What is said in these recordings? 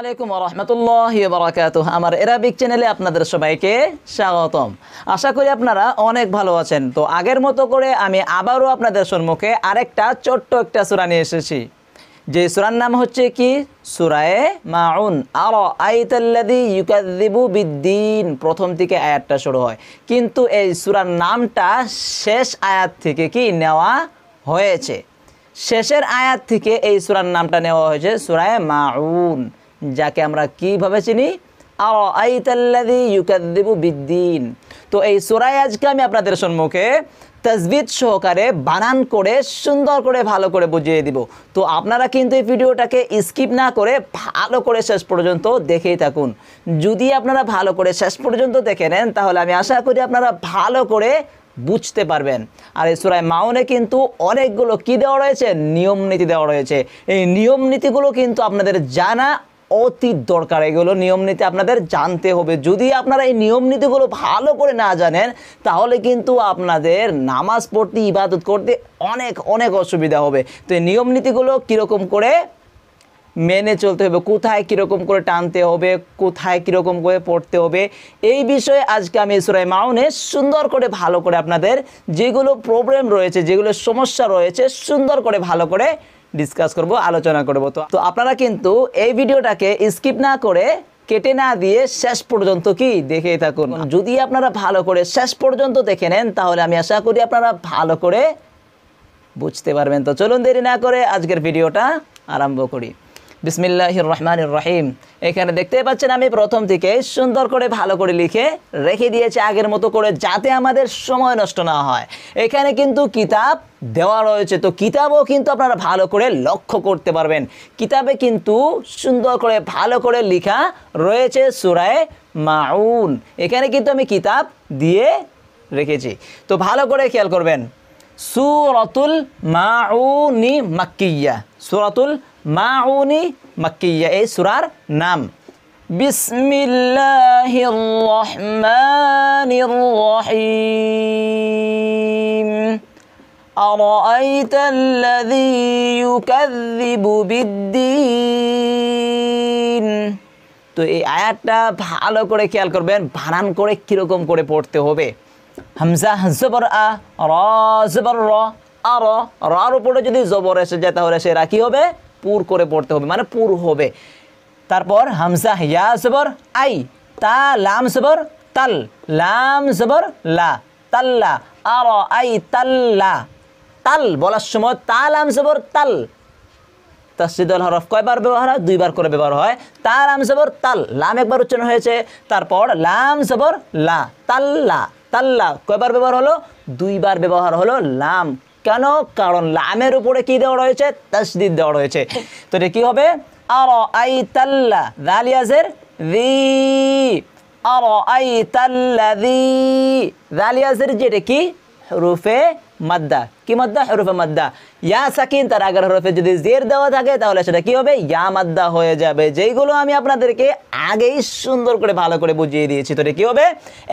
আলাইকুম ওয়া রাহমাতুল্লাহি ওয়া বারাকাতুহু। আমার এরাবিক চ্যানেলে আপনাদের সবাইকে স্বাগতম। আশা করি আপনারা অনেক ভালো আছেন। তো আগের মতো করে আমি আবারও আপনাদের সম্মুখে আরেকটা ছোট্ট একটা সূরা নিয়ে এসেছি, যে সূরার নাম হচ্ছে কি সূরায়ে মাউন। আরাআইতাল্লাযী ইউকাযযিবু বিদ্দীন, প্রথম থেকে আয়াতটা শুরু হয়, কিন্তু এই সূরার নামটা শেষ আয়াত থেকে কি নেওয়া হয়েছে। শেষের আয়াত থেকে এই সূরার নামটা নেওয়া হয়েছে সূরায়ে মাউন, যাকে আমরা কিভাবে চিনি, আরাআইতাল্লাযী ইউকাযযিবু বিদ্দীন। তো এই সূরায় আজকে আমি আপনাদের সম্মুখে তাজবিদ সহকারে বানান করে সুন্দর করে ভালো করে বুঝিয়ে দিব। তো আপনারা কিন্তু এই ভিডিওটাকে স্কিপ না করে ভালো করে শেষ পর্যন্ত দেখেই থাকুন। যদি আপনারা ভালো করে শেষ পর্যন্ত দেখে নেন তাহলে আমি আশা করি আপনারা ভালো করে বুঝতে পারবেন। আর এই সূরা মাউনে কিন্তু অনেকগুলো কি দেওয়া রয়েছে, নিয়ম নীতি দেওয়া রয়েছে। এই নিয়ম নীতিগুলো কিন্তু আপনাদের জানা অতি দরকার। এগুলো নিয়ম নীতি আপনাদের জানতে হবে। যদি আপনারা এই নিয়ম নীতিগুলো ভালো করে না জানেন তাহলে কিন্তু আপনাদের নামাজ পড়তে, ইবাদত করতে অনেক অনেক অসুবিধা হবে। তো এই নিয়ম নীতিগুলো কীরকম করে মেনে চলতে হবে, কোথায় কীরকম করে টানতে হবে, কোথায় কীরকম করে পড়তে হবে, এই বিষয়ে আজকে আমি সূরা মাউনে সুন্দর করে ভালো করে আপনাদের যেগুলো প্রবলেম রয়েছে, যেগুলো সমস্যা রয়েছে সুন্দর করে ভালো করে ডিসকাস করব, আলোচনা করব। তো আপনারা কিন্তু এই ভিডিওটাকে স্কিপ না করে, কেটে না দিয়ে শেষ পর্যন্ত কি দেখেই থাকুন। যদি আপনারা ভালো করে শেষ পর্যন্ত দেখে নেন তাহলে আমি আশা করি আপনারা ভালো করে বুঝতে পারবেন। তো চলুন দেরি না করে আজকের ভিডিওটা আরম্ভ করি। বিসমিল্লাহির রহমানির রহিম। এখানে দেখতে পাচ্ছেন আমি প্রথম থেকে সুন্দর করে ভালো করে লিখে রেখে দিয়েছি আগের মতো করে, যাতে আমাদের সময় নষ্ট না হয়। এখানে কিন্তু কিতাব দেওয়া রয়েছে, তো কিতাবও কিন্তু আপনারা ভালো করে লক্ষ্য করতে পারবেন। কিতাবে কিন্তু সুন্দর করে ভালো করে লেখা রয়েছে সূরায়ে মাউন। এখানে কিন্তু আমি কিতাব দিয়ে রেখেছি, তো ভালো করে খেয়াল করবেন। সূরাতুল মাউনি মাক্কিয়া, সূরাতুল মাউনি মাক্কিয়া এই সূরার নাম। বিসমিল্লাহির রহমানির রহিম। আরাআইতাল্লাযী ইউকাযযিবু বিদ্দীন। তো এই আয়াতটা ভালো করে খেয়াল করবেন, বানান করে কীরকম করে পড়তে হবে। হামজা জবর আ, রা জবর র, আর রার উপরে যদি জবর এসে যায় তাহলে সেটা কি হবে, পুর করে পড়তে হবে, মানে পুর হবে। তারপর হামজা ইয়া জবর আই, তা লাম জবর তাল, লাম জবর লা, তাল্লা, আর আই তাল্লা। তাল বলার সময় তা লাম জবর তাল। তাসদীদুল হরফ কয়বার ব্যবহার হয়, দুইবার করে ব্যবহার হয়। তা লাম জবর তাল, লাম একবার উচ্চারণ হয়েছে, তারপর লাম জবর লা, তাল্লা। তাল্লা কয়বার ব্যবহার হলো, দুইবার ব্যবহার হলো লাম। কেন? কারণ লামের উপরে কি দেওয়া রয়েছে, তাসদীদ দেওয়া রয়েছে। তো এটা কি হবে, আরাআইতাল্লা, যাল ইয়াজের যী, আরাআইতাল্লাযী, যাল ইয়াজের যেটা কি হরফে মাদ্দা। কি মাদ্দা? হরফে মাদ্দা। ইয়া সাকিন তার আগের হরফে যদি জের দেওয়া থাকে তাহলে সেটা কি হবে, ইয়া মাদ্দা হয়ে যাবে। যেইগুলো আমি আপনাদেরকে আগেই সুন্দর করে ভালো করে বুঝিয়ে দিয়েছি। তো এটা কি হবে,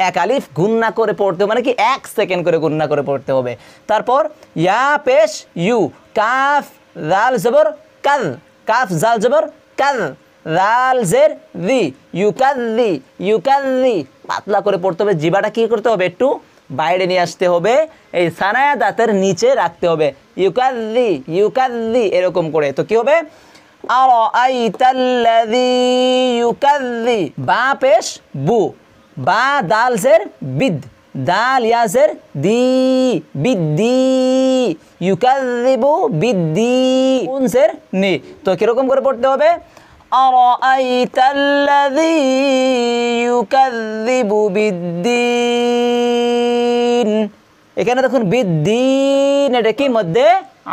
এক আলিফ গুণনা করে পড়তে হবে, মানে কি 1 সেকেন্ড করে গুণনা করে পড়তে হবে। তারপর ইয়া পেশ ইউ, কাফ জাল জবর কাজ, কাফ জাল জবর কাজ, জাল জের দি, ইউকাযযি, ইউকাযযি পাতলা করে পড়তে হবে। জিবাটা কি করতে হবে, একটু বাইরে নিয়ে আসতে হবে, এই সানায়া দাঁতের নিচে রাখতে হবে, ইউকাযযি, ইউকাযযি এরকম করে। তো কি হবে, আরাআইতাল্লাযী ইউকাযযি, বা পেশ বু, বা দাল জের বিদ, দাল ইয়াজের দি, বিদ্দি, ইউকাযযিবু বিদ্দি, নুন জের নি। তো কিরকম করে পড়তে হবে, আরাআইতাল্লাযী ইউকাযযিবু বিদ্দীন। এখানে দেখুন বিদ্দীন, এটা কি মধ্যে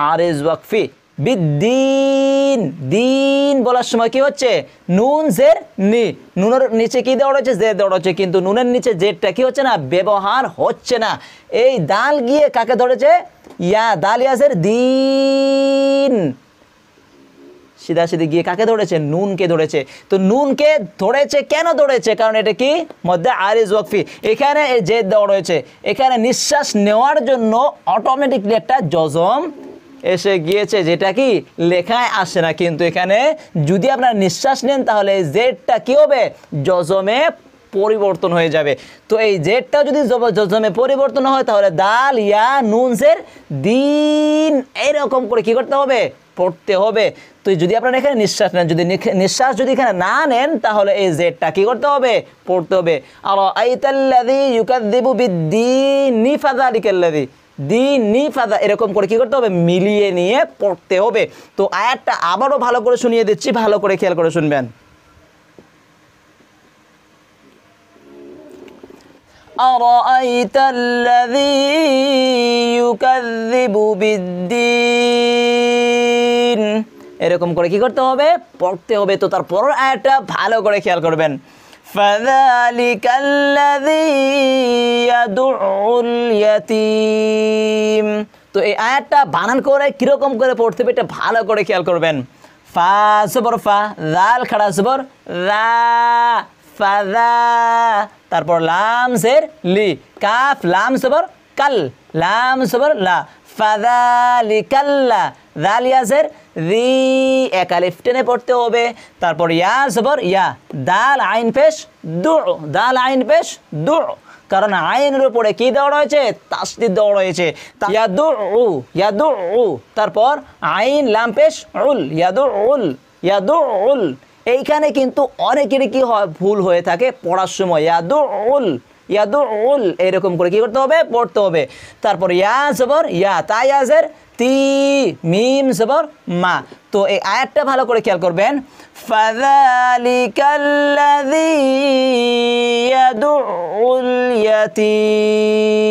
আরিজ ওয়াকফি। বিদ্দীন, দিন বলার সময় কি হচ্ছে, নুন জের নি, নুনের নিচে কি দেওয়া রয়েছে, জের দেওয়া রয়েছে, কিন্তু নুনের নিচে জেরটা কি হচ্ছে না, ব্যবহার হচ্ছে না। এই দাল গিয়ে কাকে ধরেছে, ইয়া, দাল ইয়াজের দিন, সিধা সিধি গিয়ে কাকে ধরেছে, নুনকে ধরেছে। তো নুনকে ধরেছে, কেন ধরেছে, কারণ এটা কি মধ্যে আরিজ ওয়াকফি। এখানে জেদ দেওয়া রয়েছে, এখানে নিঃশ্বাস নেওয়ার জন্য অটোমেটিকলি একটা জজম এসে গিয়েছে, যেটা কি লেখায় আসে না, কিন্তু এখানে যদি আপনারা নিঃশ্বাস নেন তাহলে জেডটা কি হবে, জজমে পরিবর্তন হয়ে যাবে। তো এই জেডটা যদি জজমে পরিবর্তন হয় তাহলে দাল ইয়া নুন জের দিন এরকম করে কি করতে হবে, পড়তে হবে। তো যদি আপনারা এখানে নিঃশ্বাস নেন, যদি নিঃশ্বাস যদি এখানে না নেন তাহলে এই জেডটা কি করতে হবে, পড়তে হবে। আর আইতাল্লাযী ইউকাযযিবু বিদ্দীনি ফাযালিকাল্লাযী, দিনি ফাযা এরকম করে কি করতে হবে, মিলিয়ে নিয়ে পড়তে হবে। তো আয়াতটা আবারও ভালো করে শুনিয়ে দিচ্ছি, ভালো করে খেয়াল করে শুনবেন। আরাআইতাল্লাযী ইউকাযযিবু বিদ্দীন এরকম করে কি করতে হবে, পড়তে হবে। তো তার পরের আয়াতটা ভালো করে খেয়াল করবেন। ফাযালিকাল্লাযী ইয়াদুউল ইয়াতীম। তো এই আয়াতটা বানান করে কিরকম করে পড়তে হবে এটা ভালো করে খেয়াল করবেন। ফা জবর ফা, জাল খাড়া জবর রা, ফাযা, তারপর লাম জের লি, কাফ লাম জবর কাল, লাম জবর লা, ফাযালিকাল্লা, জাল ইয়া জের রি, এক আলিফ টেনে পড়তে হবে। তারপর ইয়া জবর ইয়া, দাল আইন পেশ দু, দাল আইন পেশ দু, কারণ আইনের উপরে কি দেওয়া রয়েছে, তাসদীদ দেওয়া রয়েছে। ইয়াদু, ইয়াদু, তারপর আইন লাম পেশ উল, ইয়াদুল, ইয়াদুল। এইখানে কিন্তু অনেকেরই কি হয়, ভুল হয়ে থাকে পড়ার সময়, ইয়াদুল, ইয়াদুল এরকম করে কি করতে হবে, পড়তে হবে। তারপর ইয়া জবর ইয়া, তা ইয়া জের তি, মিম জবর মা। তো এই আয়াতটা ভালো করে খেয়াল করবেন। ফাযালিকাল্লাযী ইয়াদুউল ইয়াতীম,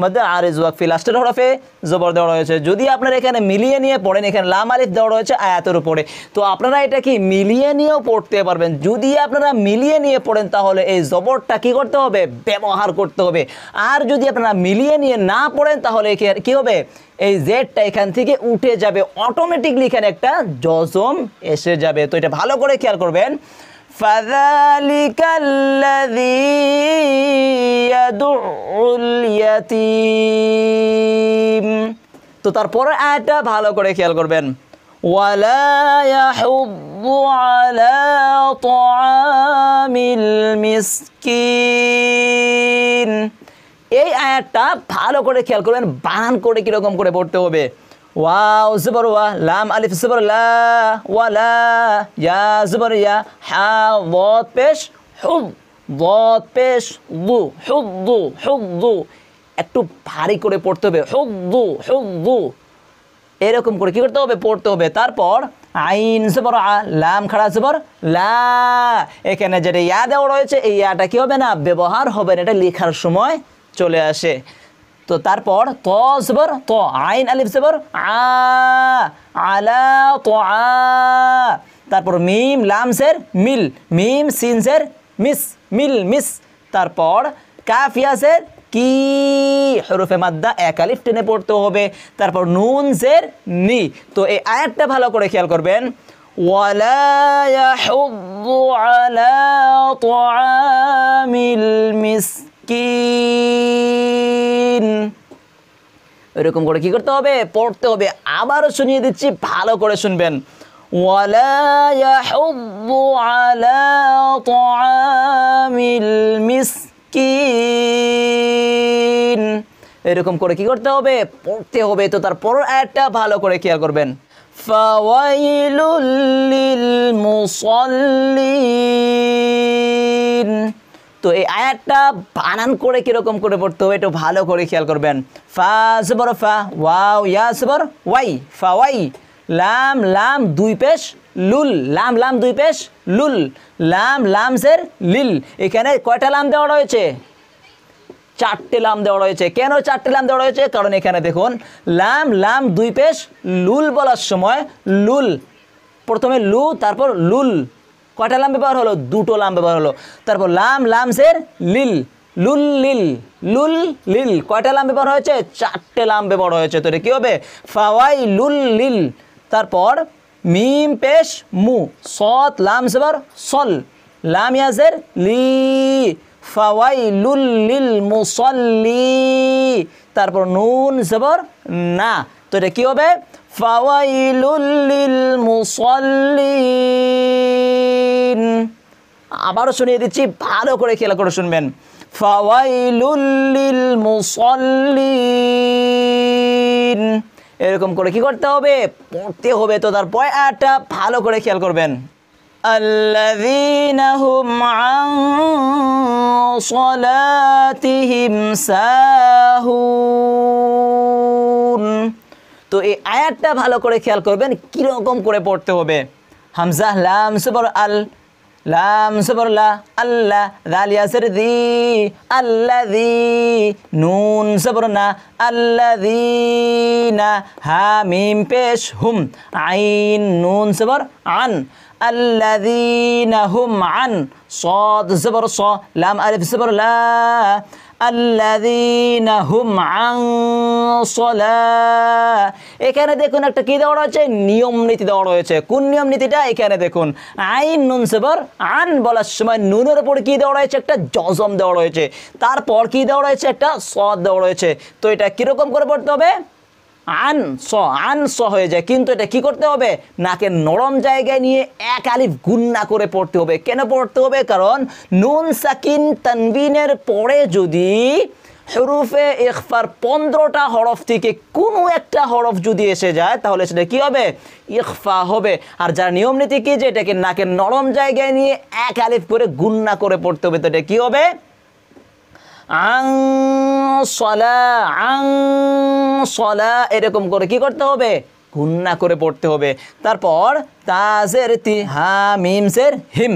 মধ্যে আরিজ ওয়াকফি লাস্টের হরফে জবর দেওয়া রয়েছে। যদি আপনারা এখানে মিলিয়ে নিয়ে পড়েন, এখানে লাম আলিফ দেওয়া রয়েছে আয়াতের উপরে, তো আপনারা এটা কি মিলিয়ে নিয়েও পড়তে পারবেন। যদি আপনারা মিলিয়ে নিয়ে পড়েন তাহলে এই জবরটা কি করতে হবে, ব্যবহার করতে হবে। আর যদি আপনারা মিলিয়ে নিয়ে না পড়েন তাহলে কি হবে, এই জেডটা এখান থেকে উঠে যাবে, অটোমেটিকলি এখানে একটা জজম এসে যাবে। তো এটা ভালো করে খেয়াল করবেন। ফাযালিকাল্লাযী ইয়াদুউল ইয়াতীম। তো তারপরে আয়াতটা ভালো করে খেয়াল করবেন। ওয়ালা ইয়াহুদ্দু আলা তাআমিল মিসকিন। এই আয়াতটা ভালো করে খেয়াল করবেন, বানান করে কিরকম করে পড়তে হবে। ওয়াও জবর ওয়া, লাম আলিফ জবর লা, ওয়ালা, ইয়া জবর ইয়া, হা দাদ পেশ হুদ, দাদ পেশ দু, হুদ্দু, হুদ্দু একটু ভারী করে পড়তে হবে, হুদ্দু, হুদ্দু এরকম করে কি করতে হবে, পড়তে হবে। তারপর আইন জবর আ, লাম খাড়া জবর লা, এখানে যেটা ইয়া দেওয়া রয়েছে এই ইয়াটা কি হবে না, ব্যবহার হবে না, এটা লেখার সময় চলে আসে। তো তারপর ত জবর ত, আইন আলিফ জবর আ, আলা তো আ, তারপর মিম লাম জের মিল, মিম সিন জের মিস, মিল মিস। তারপর কাফ ইয়া জের কি, হরফে মাদ্দা এক আলিফ টেনে পড়তে হবে। তারপর নুন জের নি। তো এই আয়াতটা ভালো করে খেয়াল করবেন। ওয়ালা ইয়াহুদ্দু আলা তাআমিল মিসকিন এরকম করে কি করতে হবে, পড়তে হবে। আবারও শুনিয়ে দিচ্ছি, ভালো করে শুনবেন। ওয়ালা ইয়াহুদ্দু আলা তাআমিল মিসকিন এরকম করে কি করতে হবে, পড়তে হবে। তো তার পরের আয়াতটা ভালো করে খেয়াল করবেন। ফাওয়াইলুল লিল মুসাল্লিন। তো এই আয়াতটা বানান করে কিরকম করে পড়তে হবে একটু ভালো করে খেয়াল করবেন। ফা জবর ফা, ওয়াও ইয়া জবর ওয়াই, ফাওয়াই, লাম লাম দুই পেশ লুল, লাম লাম দুই পেশ লুল, লাম লাম জের লিল। এখানে কয়টা লাম দেওয়া রয়েছে, চারটে লাম দেওয়া রয়েছে। কেন চারটে লাম দেওয়া রয়েছে, কারণ এখানে দেখুন লাম লাম দুই পেশ লুল বলার সময় লুল, প্রথমে লু তারপর লুল, কয়টা লাম ব্যবহার হলো, দুটো লাম ব্যবহার হলো। তারপর লাম লাম জের লিল, লুল লিল, লুল লিল, কয়টা লাম ব্যবহার হয়েছে, চারটে লাম ব্যবহার হয়েছে। তো এটা কি হবে, ফাওয়াই লুল লিল। তারপর মিম পেশ মু, সৎ লাম জবর সল, লাম ইয়াজের লি, ফাওয়াইলুল লিল মুসাল্লি। তারপর নুন জবর না, তো এটা কি হবে? ফাওয়াইলুল লিল মুসাল্লিন। আবারও শুনিয়ে দিচ্ছি, ভালো করে খেয়াল করে শুনবেন। ফাওয়াইলুল লিল মুসাল্লিন, এরকম করে কি করতে হবে? পড়তে হবে। তো তার পরের আয়াতটা ভালো করে খেয়াল করবেন। আল্লাযীনা হুম আন সালাতিহিম সাহুন। তো এই আয়াতটা ভালো করে খেয়াল করবেন কিরকম করে পড়তে হবে। হামজা লাম জবর আল, লাম জবর লা, আল্লাহ, দাল ইয়াসির দি, আল্লাযী, নুন জবর না, আল্লাযীনা, হা মিম পেশ হুম, আইন নুন জবর আন, আল্লাযীনা হুম আন, সাদ জবর স, লাম আলিফ জবর লা, আল্লাযীনা হুম আন সালাহ। এখানে দেখুন একটা কি দেওয়া রয়েছে? নিয়ম নীতি দেওয়া রয়েছে। কোন নিয়ম নীতিটা? এখানে দেখুন, আইন নুন জবর আন বলার সময় নুনের উপরে কি দেওয়া রয়েছে? একটা জজম দেওয়া রয়েছে। তারপর কি দেওয়া রয়েছে? একটা সদ দেওয়া রয়েছে। তো এটা কিরকম করে পড়তে হবে? আন স হয়ে যায়, কিন্তু এটা কি করতে হবে? নাকের নরম জায়গায় নিয়ে এক আলিফ গুন্না করে পড়তে হবে। কেন পড়তে হবে? কারণ নুন সাকিন তানবিনের পরে যদি হরফে ইখফার 15টা হরফ থেকে কোনো একটা হরফ যদি এসে যায় তাহলে সেটা কি হবে? ইখফা হবে। আর যার নিয়ম নীতি কি? যে এটাকে নাকের নরম জায়গায় নিয়ে এক আলিফ করে গুন্না করে পড়তে হবে। তো এটা কি হবে? আং সলা, আং সলা, এরকম করে কি করতে হবে? গুন্না করে পড়তে হবে। তারপর তাজের তি, হা মিম জের হিম,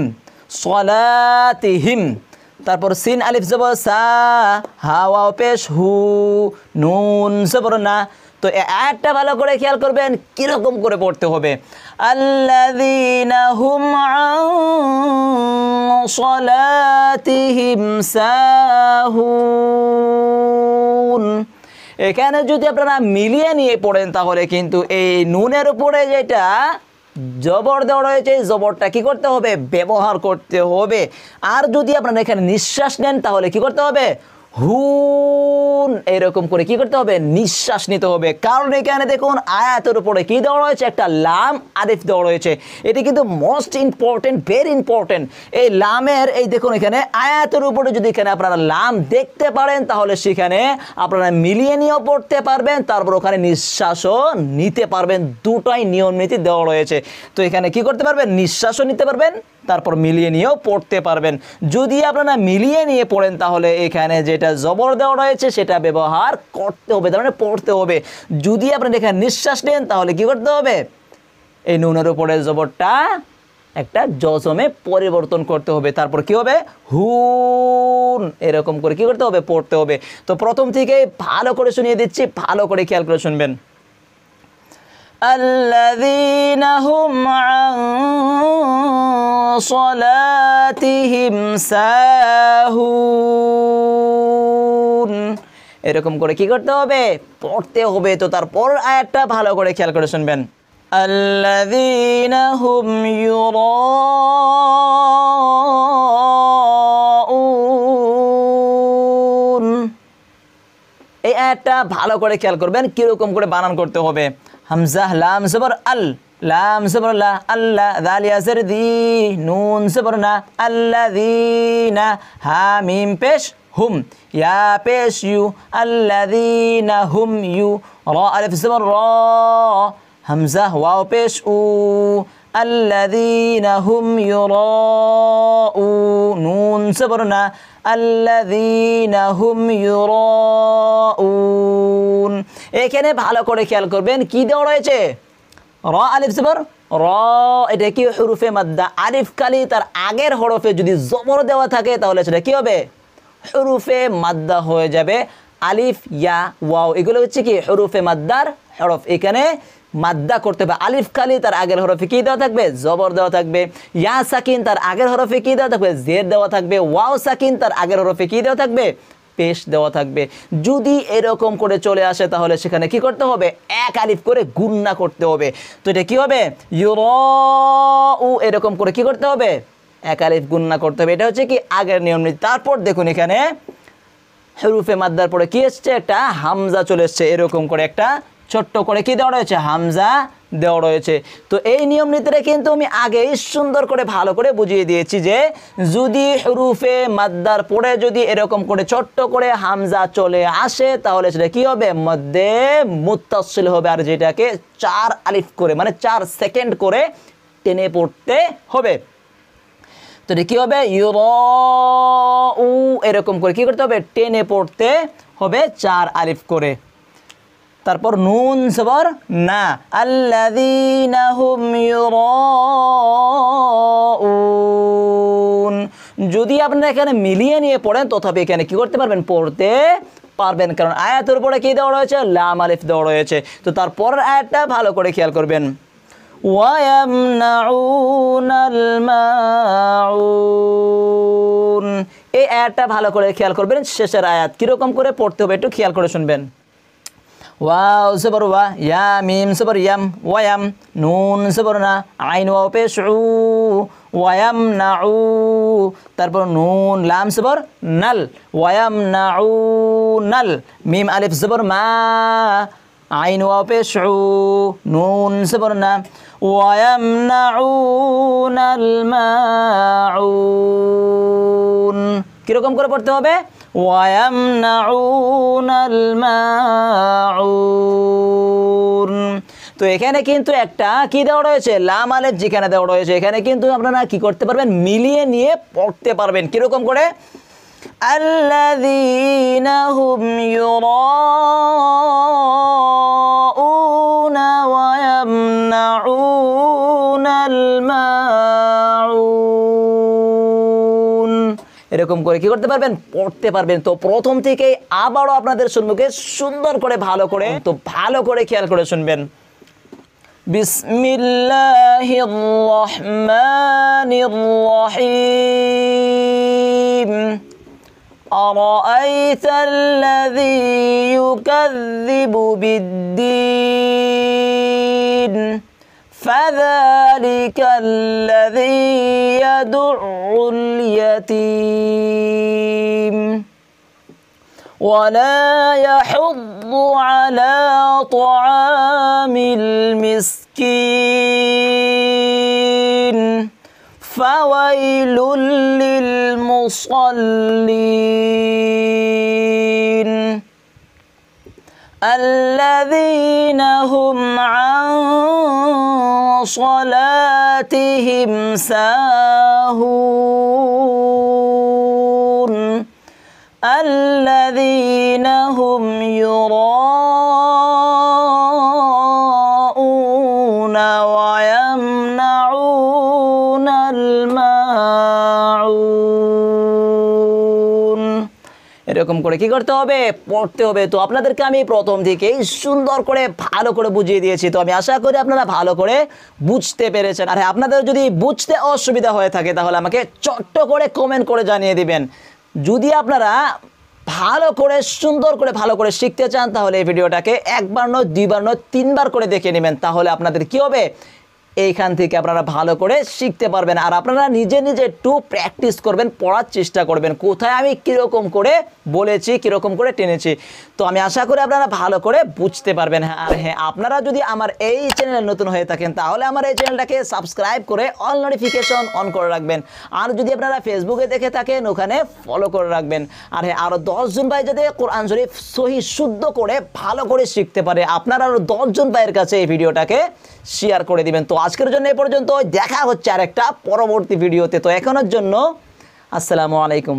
সলাতিহিম। তারপর সিন আলিফ জবর সা, হা ওয়াও পেশ হু, নুন জবর না। তো এই আয়াতটা ভালো করে খেয়াল করবেন কিরকম করে পড়তে হবে। আল্লাযীনা হুম আন সালাতিহিম সাহুন। এখানে যদি আপনারা মিলিয়ে নিয়ে পড়েন তাহলে কিন্তু এই নুনের উপরে যেটা জবর দেওয়া রয়েছে, জবরটা কি করতে হবে? ব্যবহার করতে হবে। আর যদি আপনারা এখানে নিঃশ্বাস নেন তাহলে কি করতে হবে? হুন, এরকম করে কি করতে হবে? নিঃশ্বাস নিতে হবে। কারণ এখানে দেখুন আয়াতের উপরে কি দেওয়া রয়েছে? একটা লাম আলিফ দেওয়া রয়েছে। এটি কিন্তু মোস্ট ইম্পর্টেন্ট, ভেরি ইম্পর্টেন্ট। এই লামের এই দেখুন এখানে আয়াতের উপরে যদি এখানে আপনারা লাম দেখতে পারেন তাহলে সেখানে আপনারা মিলিয়ে নিয়েও পড়তে পারবেন, তারপর ওখানে নিঃশ্বাসও নিতে পারবেন। দুটাই নিয়ম নীতি দেওয়া রয়েছে। তো এখানে কি করতে পারবেন? নিঃশ্বাসও নিতে পারবেন, তারপর মিলিয়ে নিয়েও পড়তে পারবেন। যদি আপনারা মিলিয়ে নিয়ে পড়েন তাহলে এখানে যেটা জবর দেওয়া রয়েছে সেটা ব্যবহার করতে হবে, তার মানে পড়তে হবে। যদি আপনারা এখানে নিঃশ্বাস নেন তাহলে কি করতে হবে? এই নুনের উপরে জবরটা একটা জজমে পরিবর্তন করতে হবে। তারপর কি হবে? হুন, এরকম করে কি করতে হবে? পড়তে হবে। তো প্রথম থেকে ভালো করে শুনিয়ে দিচ্ছি, ভালো করে খেয়াল করে শুনবেন। আল্লাযীনা হুম আন সালাতিহিম সাহুন, এরকম করে কি করতে হবে? পড়তে হবে। তো তারপর আয়াতটা ভালো করে খেয়াল করে শুনবেন। আল্লাযীনা হুম ইউরাউন, এই আয়াতটা ভালো করে খেয়াল করবেন কিরকম করে বানান করতে হবে। হামজা লাম জবর আল, লাম জবর লা, আল্লাহ, দাল ইয়াসির দি, নুন জবর না, আল্লাযীনা, হা মিম পেশ হুম, ইয়া পেশ ইউ, আল্লাযীনা হুম ইউ, রা আলিফ জবর রা, হামজা ওয়াও পেশ উ, আল্লাযীনা হুম ইউরাউ, নুন জবর না, আল্লাযীনা হুম ইউরাউন। এখানে ভালো করে খেয়াল করবেন কি দেওয়া রয়েছে? রা আলিফ জবর র, এটা কি? হরফে মাদ্দা। আলিফ কালি তার আগের হরফে যদি জবর দেওয়া থাকে তাহলে সেটা কি হবে? হরফে মাদ্দা হয়ে যাবে। আলিফ, ইয়া, ওয়াও এগুলো হচ্ছে কি? হরফে মাদ্দার হরফ। এখানে মাদ্দা করতে হবে। আলিফ কালি তার আগের হরফে কি দেওয়া থাকবে? জবর দেওয়া থাকবে। ইয়া সাকিন তার আগের হরফে কি দেওয়া থাকবে? জের দেওয়া থাকবে। ওয়াও সাকিন তার আগের হরফে কি দেওয়া থাকবে? পেশ দেওয়া থাকবে। যদি এরকম করে চলে আসে তাহলে সেখানে কি করতে হবে? এক আলিফ করে গুন্না করতে হবে। তো এটা কি হবে? ইউরাউ, এরকম করে কি করতে হবে? এক আলিফ গুন্না করতে হবে। এটা হচ্ছে কি আগের নিয়ম নীতি। তারপর দেখুন এখানে হরফে মাদ্দার পরে কি এসছে? একটা হামজা চলে এসছে। এরকম করে একটা ছোট্ট করে কি দেওয়া রয়েছে, হামজা দেওয়া রয়েছে। তো এই নিয়ম নীতিটা কিন্তু আমি আগেই সুন্দর করে ভালো করে বুঝিয়ে দিয়েছি যে যদি হুরুফে মাদ্দার পরে যদি এরকম করে ছোট্ট করে হামজা চলে আসে তাহলে সেটা কি হবে, মধ্যে মুত্তাসিল হবে, আর যেটাকে 4 আলিফ করে মানে 4 সেকেন্ড করে টেনে পড়তে হবে। তো এটা কি হবে, ইউরাউ এরকম করে কি করতে হবে, টেনে পড়তে হবে 4 আলিফ করে। তারপর নুন জবর না, আল্লাযীনা হুম ইউরাউন। যদি আপনারা এখানে মিলিয়ে নিয়ে পড়েন তথাপি এখানে কি করতে পারবেন, পড়তে পারবেন, কারণ আয়াতের উপরে কি দেওয়া রয়েছে, লাম আলিফ দেওয়া রয়েছে। তো তারপরের আয়াতটা ভালো করে খেয়াল করবেন, ওয়ায়ামনাউনাল মাউন। এই আয়াতটা ভালো করে খেয়াল করবেন, শেষের আয়াত কিরকম করে পড়তে হবে একটু খেয়াল করে শুনবেন। ওয়াও জবর ওয়া, ইয়া মিম জবর ইয়াম, ওয়ায়াম, নুন জবর না, আইন ওয়াও পেশ উ, ওয়ায়ামনাউ। তারপর নুন লাম জবর নাল, ওয়ায়ামনাউনাল, মিম আলিফ জবর মা, আইন ওয়াও পেশ উ, নুন জবর না, ওয়ায়ামনাউনাল মাউন। কিরকম করে পড়তে হবে, ওয়ায়ামনাউনাল মাউন। তো এখানে কিন্তু একটা কি দেওয়া রয়েছে, লাম আলিফ যেখানে দেওয়া রয়েছে এখানে কিন্তু আপনারা কি করতে পারবেন, মিলিয়ে নিয়ে পড়তে পারবেন। কিরকম করে, আল্লাযীনা হুম ইউরাউনা ওয়ায়ামনাউনাল মাউন। এরকম করে কি করতে পারবেন, পড়তে পারবেন। তো প্রথম থেকেই আবারও আপনাদের সম্মুখে সুন্দর করে ভালো করে, তো ভালো করে খেয়াল করে শুনবেন। বিসমিল্লাহির রহমানির রহিম। আরাআইতাল্লাযী ইউকাযযিবু বিদ্দীন ফাযালিকাল্লাযী ইয়াদুউল ইয়াতীম ওয়ালা ইয়াহুদ্দু আলা তাআমিল মিসকিন ফাওয়াইলুল লিল মুসাল্লিন আল্লাযীনা হুম আন সালাতিহিম সাহুন الذين هم يراءون ويمنعون الماعون। এরকম করে কি করতে হবে, পড়তে হবে। তো আপনাদেরকে আমি প্রথম থেকেই সুন্দর করে ভালো করে বুঝিয়ে দিয়েছি। তো আমি আশা করি আপনারা ভালো করে বুঝতে পেরেছেন। আর আপনাদের যদি বুঝতে অসুবিধা হয়ে থাকে তাহলে আমাকে ছোট্ট করে কমেন্ট করে জানিয়ে দিবেন। যদি আপনারা ভালো করে সুন্দর করে ভালো করে শিখতে চান তাহলে এই ভিডিওটাকে একবার নয়, দুইবার নয়, 3 বার করে দেখে নেবেন। তাহলে আপনাদের কি হবে, এইখান থেকে আপনারা ভালো করে শিখতে পারবেন। আর আপনারা নিজে নিজে একটু প্র্যাকটিস করবেন, পড়ার চেষ্টা করবেন কোথায় আমি কীরকম করে বলেছি, কীরকম করে টেনেছি। তো আমি আশা করি আপনারা ভালো করে বুঝতে পারবেন। আর হ্যাঁ, আপনারা যদি আমার এই চ্যানেলে নতুন হয়ে থাকেন তাহলে আমার এই চ্যানেলটাকে সাবস্ক্রাইব করে অল নোটিফিকেশন অন করে রাখবেন। আর যদি আপনারা ফেসবুকে দেখে থাকেন ওখানে ফলো করে রাখবেন। আর হ্যাঁ, আরও 10 জন ভাই যাতে কোরআন শরীফ সহি শুদ্ধ করে ভালো করে শিখতে পারে, আপনারা আরও 10 জন ভাইয়ের কাছে এই ভিডিওটাকে শেয়ার করে দিবেন। তো আজকের জন্য এ পর্যন্ত, দেখা হচ্ছে আরেকটা পরবর্তী ভিডিওতে। তো এখনের জন্য আসসালামু আলাইকুম।